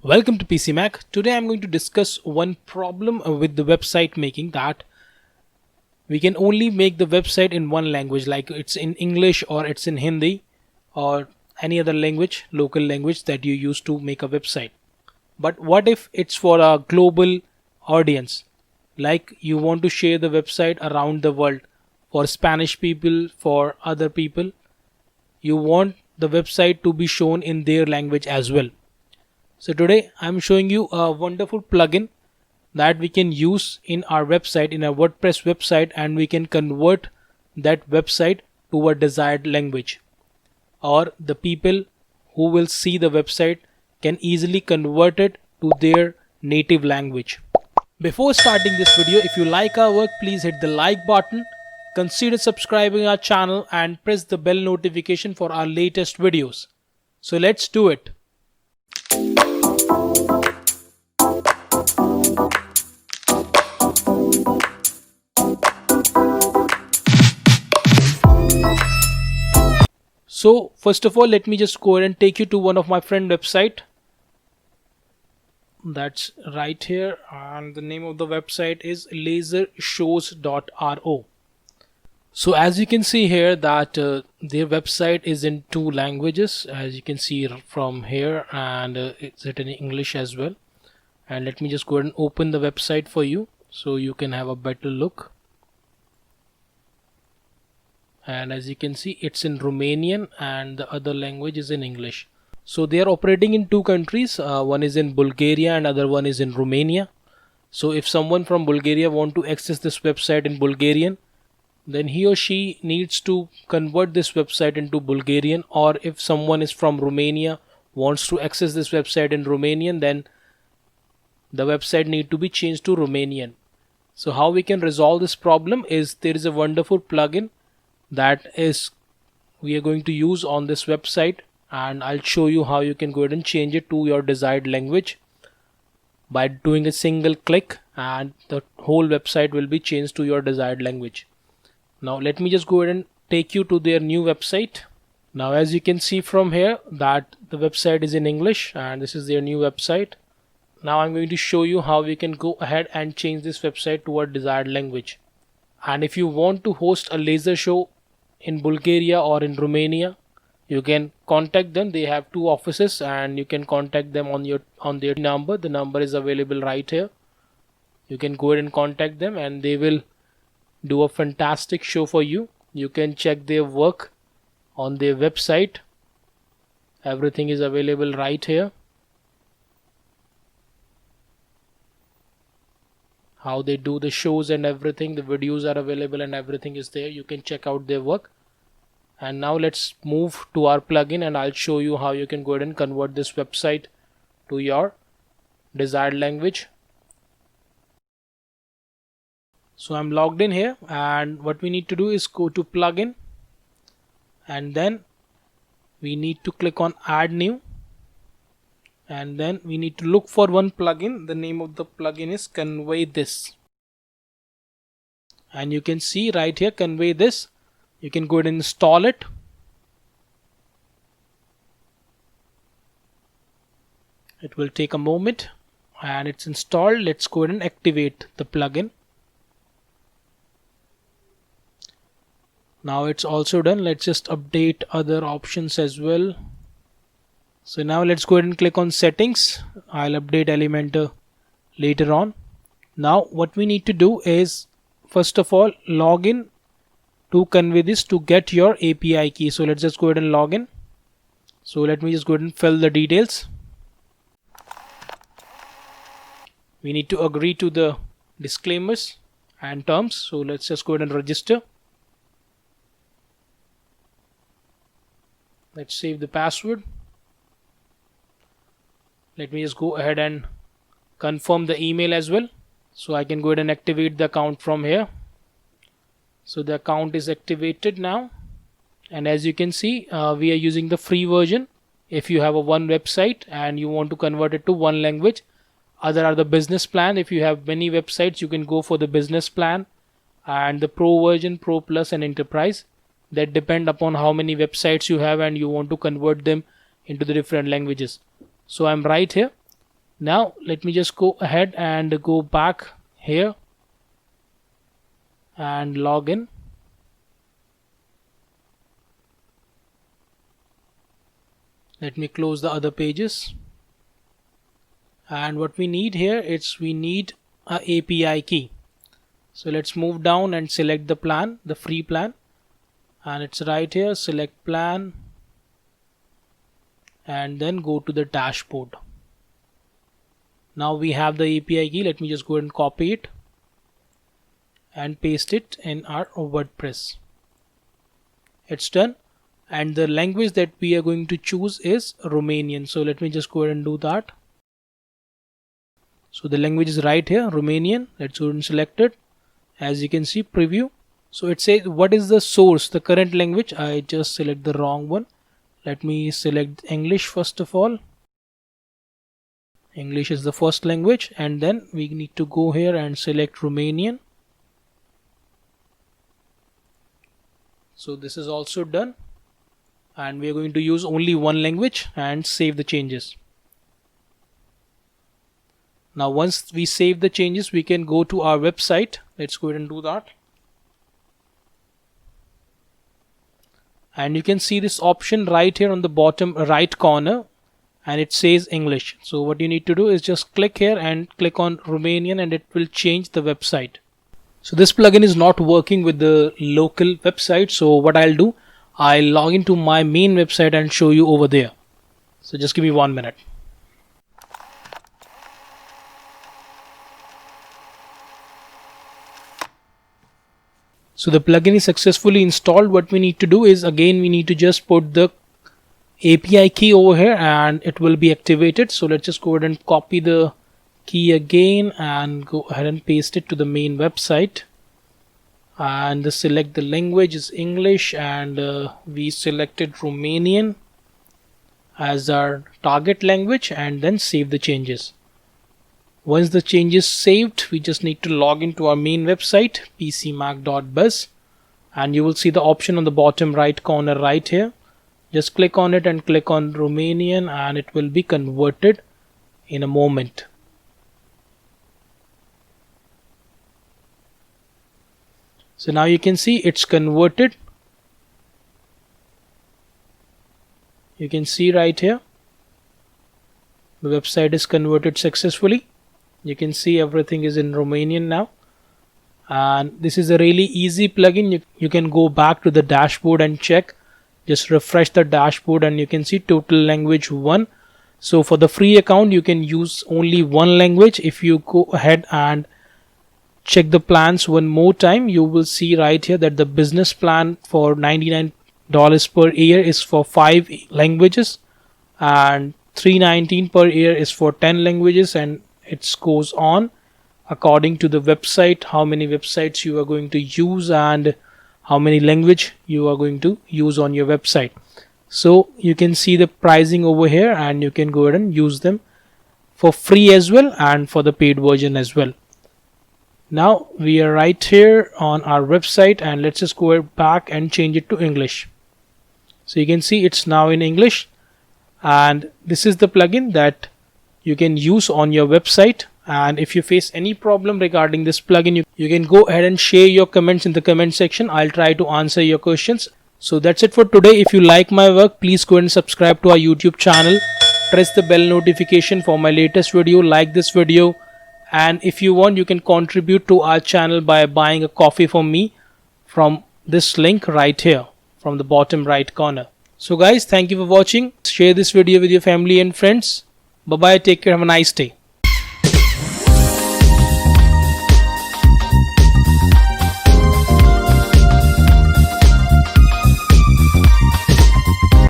Welcome to PC Mac. Today I'm going to discuss one problem with the website making, that we can only make the website in one language, like it's in English or it's in Hindi or any other language, local language that you use to make a website. But what if it's for a global audience? Like you want to share the website around the world for Spanish people, for other people. You want the website to be shown in their language as well. So today I'm showing you a wonderful plugin that we can use in our website, in our WordPress website, and we can convert that website to a desired language, or the people who will see the website can easily convert it to their native language. Before starting this video, if you like our work, please hit the like button, consider subscribing our channel and press the bell notification for our latest videos. So let's do it. So first of all, let me just go ahead and take you to one of my friend website. That's right here, and the name of the website is lasershows.ro. So as you can see here that their website is in two languages, as you can see from here, and it's written in English as well. And let me just go ahead and open the website for you so you can have a better look. And as you can see, it's in Romanian and the other language is in English. So they are operating in two countries. One is in Bulgaria and other one is in Romania. So if someone from Bulgaria want to access this website in Bulgarian, then he or she needs to convert this website into Bulgarian. Or if someone is from Romania wants to access this website in Romanian, then the website need to be changed to Romanian. So how we can resolve this problem is, there is a wonderful plugin that is we are going to use on this website, and I'll show you how you can go ahead and change it to your desired language by doing a single click, and the whole website will be changed to your desired language. Now let me just go ahead and take you to their new website. Now as you can see from here that the website is in English and this is their new website. Now I'm going to show you how we can go ahead and change this website to our desired language. And if you want to host a laser show in Bulgaria or in Romania, you can contact them. They have two offices and you can contact them on their number. The number is available right here. You can go ahead and contact them and they will do a fantastic show for you. You can check their work on their website. Everything is available right here. How they do the shows and everything, the videos are available and everything is there. You can check out their work. And now let's move to our plugin and I'll show you how you can go ahead and convert this website to your desired language. So I'm logged in here, and what we need to do is go to plugin, and then we need to click on add new, and then we need to look for one plugin. The name of the plugin is ConveyThis, and you can see right here ConveyThis. You can go ahead and install it. It will take a moment and it's installed. Let's go ahead and activate the plugin. Now it's also done. Let's just update other options as well. So now let's go ahead and click on settings. I'll update Elementor later on. Now what we need to do is, first of all, log in to ConveyThis to get your API key. So let's just go ahead and log in. So let me just go ahead and fill the details. We need to agree to the disclaimers and terms. So let's just go ahead and register. Let's save the password. Let me just go ahead and confirm the email as well. So I can go ahead and activate the account from here. So the account is activated now. And as you can see, we are using the free version. If you have a one website and you want to convert it to one language, other are the business plan. If you have many websites, you can go for the business plan and the pro version, pro plus and enterprise. That depend upon how many websites you have and you want to convert them into the different languages. So I'm right here. Now let me just go ahead and go back here and log in. Let me close the other pages. And what we need here is we need a API key. So let's move down and select the plan, the free plan, and it's right here. Select plan and then go to the dashboard. Now we have the API key. Let me just go and copy it and paste it in our WordPress. It's done, and the language that we are going to choose is Romanian. So let me just go ahead and do that. So the language is right here, Romanian. Let's go and select it. As you can see, preview. So it says what is the source, the current language. I just select the wrong one. Let me select English first of all. English is the first language, and then we need to go here and select Romanian. So this is also done, and we are going to use only one language and save the changes. Now once we save the changes, we can go to our website. Let's go ahead and do that. And you can see this option right here on the bottom right corner, and it says English. So what you need to do is just click here and click on Romanian, and it will change the website. So this plugin is not working with the local website. So what I'll do, I'll log into my main website and show you over there. So just give me 1 minute. So the plugin is successfully installed. What we need to do is, again, we need to just put the API key over here and it will be activated. So let's just go ahead and copy the key again and go ahead and paste it to the main website, and select the language is English, and we selected Romanian as our target language, and then save the changes. Once the changes saved, we just need to log into our main website, pcmac.biz, and you will see the option on the bottom right corner right here. Just click on it and click on Romanian, and it will be converted in a moment. So now you can see it's converted. You can see right here the website is converted successfully. You can see everything is in Romanian now, and this is a really easy plugin. You can go back to the dashboard and check. Just refresh the dashboard and you can see total language 1. So for the free account you can use only one language. If you go ahead and check the plans one more time, you will see right here that the business plan for $99 per year is for 5 languages, and $319 per year is for 10 languages, and it goes on according to the website, how many websites you are going to use and how many language you are going to use on your website. So you can see the pricing over here, and you can go ahead and use them for free as well and for the paid version as well. Now we are right here on our website, and let's just go back and change it to English. So you can see it's now in English, and this is the plugin that you can use on your website. And if you face any problem regarding this plugin, you can go ahead and share your comments in the comment section. I'll try to answer your questions. So that's it for today. If you like my work, please go and subscribe to our YouTube channel. Press the bell notification for my latest video. Like this video, and if you want, you can contribute to our channel by buying a coffee from me from this link right here from the bottom right corner. So guys, thank you for watching. Share this video with your family and friends. Bye bye. Take care. Have a nice day.